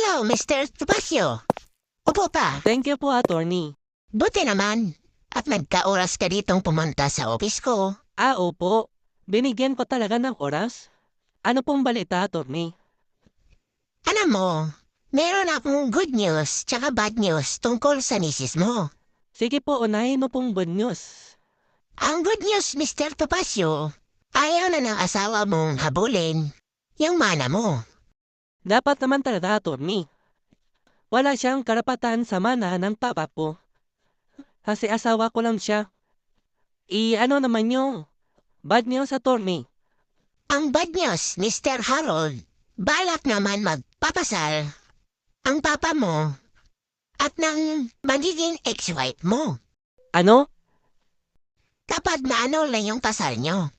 Hello, Mr. Tupasio. Upo pa. Thank you po, attorney. Buti naman. At nagka-oras ka ditong pumunta sa office ko. Opo. Binigyan ko talaga ng oras. Ano pong balita, attorney? Alam mo, meron akong good news tsaka bad news tungkol sa misis mo. Sige po, unahin mo pong good news. Ang good news, Mr. Tupasio, ayaw na ng asawa mong habulin yung mana mo. Dapat naman talaga, attorney. Wala siyang karapatan sa mana ng papa po. Kasi asawa ko lang siya. Ano naman yung bad news, attorney? Ang bad news, Mr. Harold, balak naman magpapasal ang papa mo at ng magiging ex-wife mo Ano? kapag naano lang yung kasal nyo.